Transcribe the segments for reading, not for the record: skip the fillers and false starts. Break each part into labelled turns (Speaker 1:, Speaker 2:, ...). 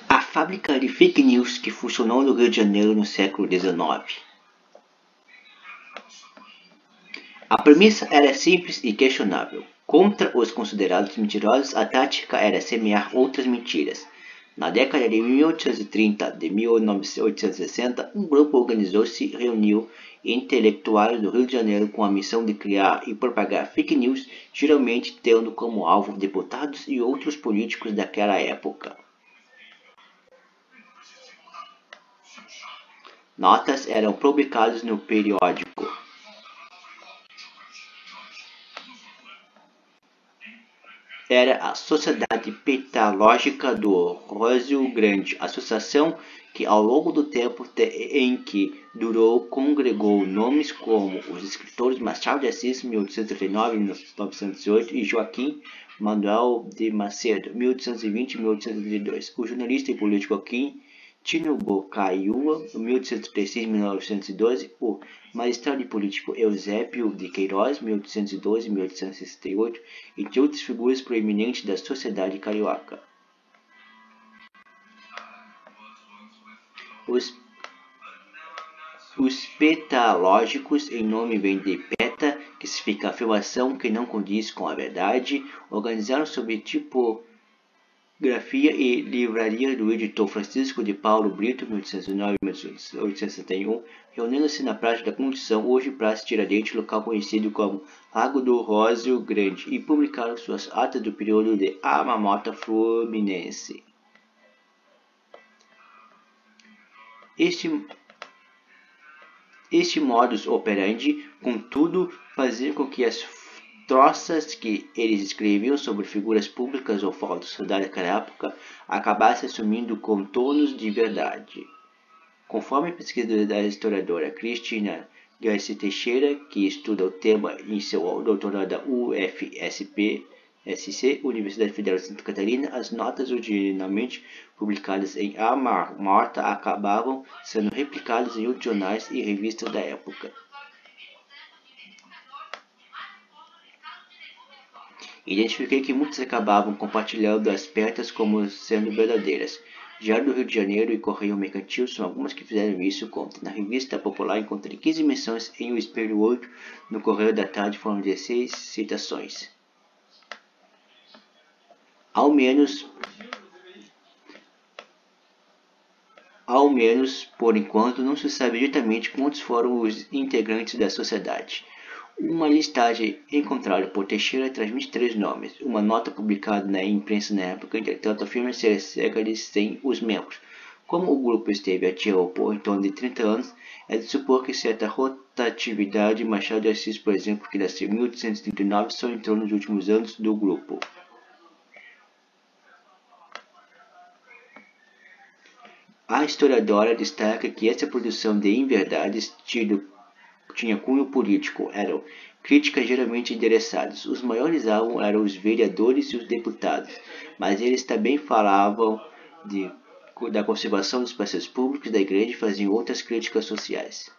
Speaker 1: A fábrica de fake news que funcionou no Rio de Janeiro no século XIX. A premissa era simples e questionável. Contra os considerados mentirosos, a tática era semear outras mentiras. Na década de 1830 de 1860, um grupo organizou-se e reuniu intelectuais do Rio de Janeiro com a missão de criar e propagar fake news, geralmente tendo como alvo deputados e outros políticos daquela época. Notas eram publicadas no periódico. Era a Sociedade Petalógica do Rósio Grande, associação que ao longo do tempo em que durou congregou nomes como os escritores Machado de Assis, 1839-1908, e Joaquim Manuel de Macedo, 1820-1832, o jornalista e político Quintino Bocaiúva, 1836-1912, o magistrado e político Eusébio de Queiroz, 1812-1868, entre outras figuras proeminentes da sociedade carioca. Os petalógicos, em nome vem de peta, que significa afirmação que não condiz com a verdade, organizaram sobre tipografia e livraria do editor Francisco de Paulo Brito, 1809-1861, reunindo-se na Praça da Constituição, hoje Praça Tiradentes, local conhecido como Lago do Rósio Grande, e publicaram suas atas do período de A Mamota Fluminense. Este modus operandi, contudo, fazia com que as troças que eles escreviam sobre figuras públicas ou fatos da sociedade daquela época acabassem assumindo contornos de verdade. Conforme a pesquisa da historiadora Cristina Garcia Teixeira, que estuda o tema em seu doutorado da UFSC, Universidade Federal de Santa Catarina, as notas originalmente publicadas em A Marmota acabavam sendo replicadas em outros jornais e revistas da época. Identifiquei que muitos acabavam compartilhando as peças como sendo verdadeiras. Diário do Rio de Janeiro e Correio Mercantil são algumas que fizeram isso contra. Na Revista Popular encontrei 15 menções, em O Espelho 8, no Correio da Tarde foram 16 citações. Ao menos, por enquanto, não se sabe diretamente quantos foram os integrantes da sociedade. Uma listagem encontrada por Teixeira traz 23 nomes. Uma nota publicada na imprensa na época, entretanto, afirma ser cerca de 100 os membros. Como o grupo esteve ativo por em torno de 30 anos, é de supor que certa rotatividade. Machado de Assis, por exemplo, que nasceu em 1839, só entrou nos últimos anos do grupo. A historiadora destaca que essa produção de inverdades tinha cunho político, eram críticas geralmente endereçadas. Os maiores alvos eram os vereadores e os deputados, mas eles também falavam da conservação dos parceiros públicos da igreja e faziam outras críticas sociais.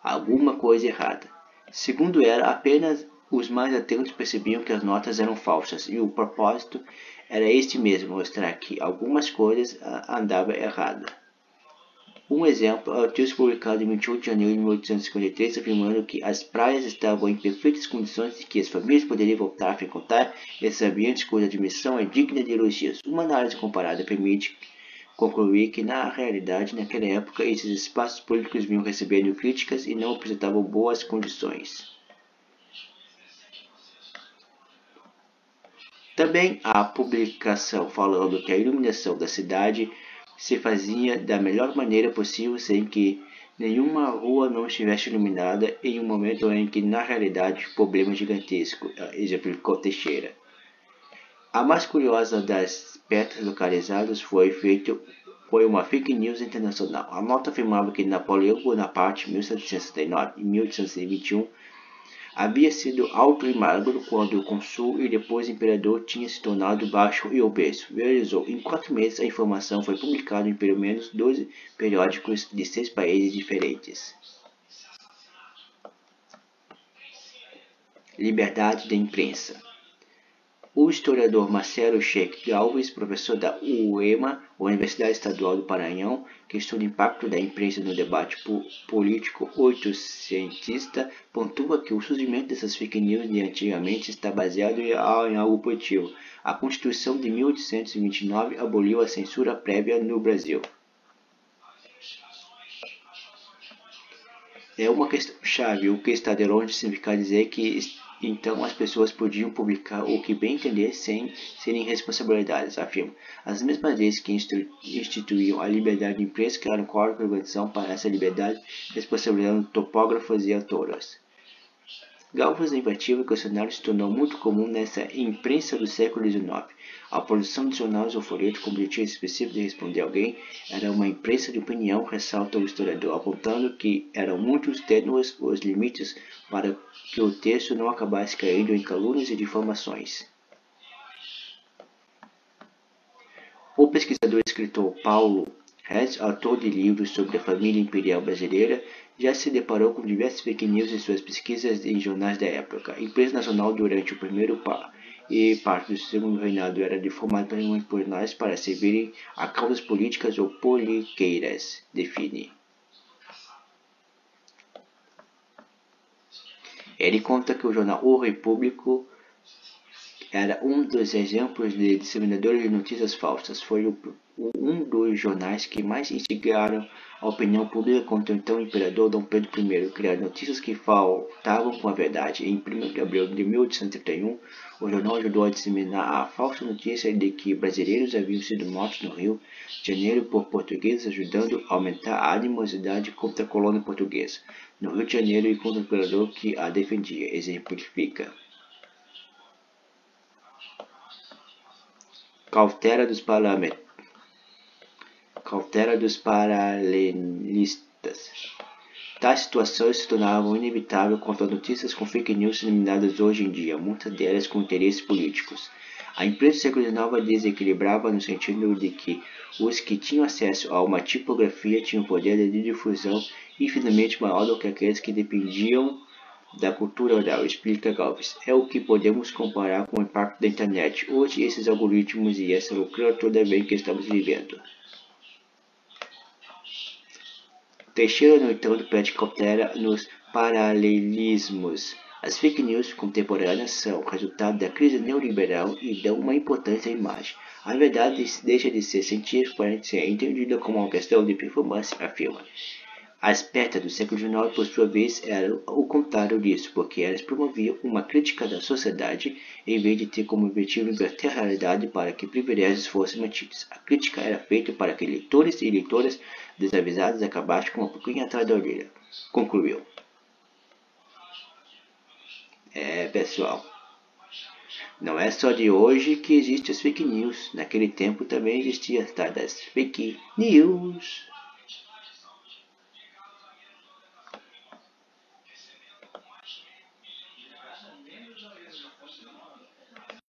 Speaker 1: Alguma coisa errada. Segundo ela, apenas os mais atentos percebiam que as notas eram falsas, e o propósito era este mesmo, mostrar que algumas coisas andavam erradas. Um exemplo é o artigo publicado em 28 de janeiro de 1853, afirmando que as praias estavam em perfeitas condições e que as famílias poderiam voltar a frequentar esses ambientes cuja admissão é digna de elogios. Uma análise comparada permite concluir que, na realidade, naquela época, esses espaços públicos vinham recebendo críticas e não apresentavam boas condições. Também há publicação falando que a iluminação da cidade se fazia da melhor maneira possível sem que nenhuma rua não estivesse iluminada em um momento em que, na realidade, o problema gigantesco, exemplificou Teixeira. A mais curiosa das peças localizadas foi uma fake news internacional. A nota afirmava que Napoleão Bonaparte, 1769 e 1821, havia sido alto e magro quando o cônsul e depois imperador tinha se tornado baixo e obeso. Realizou em 4 meses. A informação foi publicada em pelo menos 12 periódicos de 6 países diferentes. Liberdade da imprensa. O historiador Marcelo Sheik Alves, professor da UEMA, Universidade Estadual do Maranhão, que estuda o impacto da imprensa no debate político oitocentista, pontua que o surgimento dessas fake news de antigamente está baseado em algo positivo. A Constituição de 1829 aboliu a censura prévia no Brasil. É uma questão chave, o que está de longe significa dizer que então as pessoas podiam publicar o que bem entender sem serem responsabilizadas, afirma. As mesmas leis que instituíam a liberdade de imprensa criaram código de organização para essa liberdade, responsabilizando topógrafos e autoras. Galvas inventivo e questionário se tornou muito comum nessa imprensa do século XIX. A produção de jornais ou folhetos com objetivo específico de responder a alguém era uma imprensa de opinião, ressalta o historiador, apontando que eram muito tênues os limites para que o texto não acabasse caindo em calúnias e difamações. O pesquisador e escritor Paulo Hez, autor de livros sobre a família imperial brasileira, já se deparou com diversas fake news em suas pesquisas em jornais da época. A imprensa nacional durante o primeiro e parte do segundo reinado era deformada por jornais para servirem a causas políticas ou politiqueiras, define. Ele conta que o jornal O Repúblico era um dos exemplos de disseminadores de notícias falsas. Foi um dos jornais que mais instigaram a opinião pública contra o então imperador Dom Pedro I, criar notícias que faltavam com a verdade. Em 1 de abril de 1831, o jornal ajudou a disseminar a falsa notícia de que brasileiros haviam sido mortos no Rio de Janeiro por portugueses, ajudando a aumentar a animosidade contra a colônia portuguesa no Rio de Janeiro e contra o imperador que a defendia. Exemplifica. Cautela dos paralelistas. Tais situações se tornavam inevitáveis quanto às notícias com fake news disseminadas hoje em dia, muitas delas com interesses políticos. A imprensa do século XIX desequilibrava no sentido de que os que tinham acesso a uma tipografia tinham poder de difusão infinitamente maior do que aqueles que dependiam da cultura oral, explica Galvez. É o que podemos comparar com o impacto da internet. Hoje, esses algoritmos e essa loucura toda vem que estamos vivendo. Teixeira, no entanto, pede cautela nos paralelismos. As fake news contemporâneas são resultado da crise neoliberal e dão uma importância à imagem. A verdade deixa de ser científica para ser entendida como uma questão de performance, afirma. As petas do século XIX, por sua vez, eram o contrário disso, porque elas promoviam uma crítica da sociedade em vez de ter como objetivo inverter a realidade para que privilégios fossem mantidos. A crítica era feita para que leitores e leitoras desavisados acabassem com uma pouquinho atrás da orelha. Concluiu. Pessoal, não é só de hoje que existem as fake news. Naquele tempo também existia as fake news.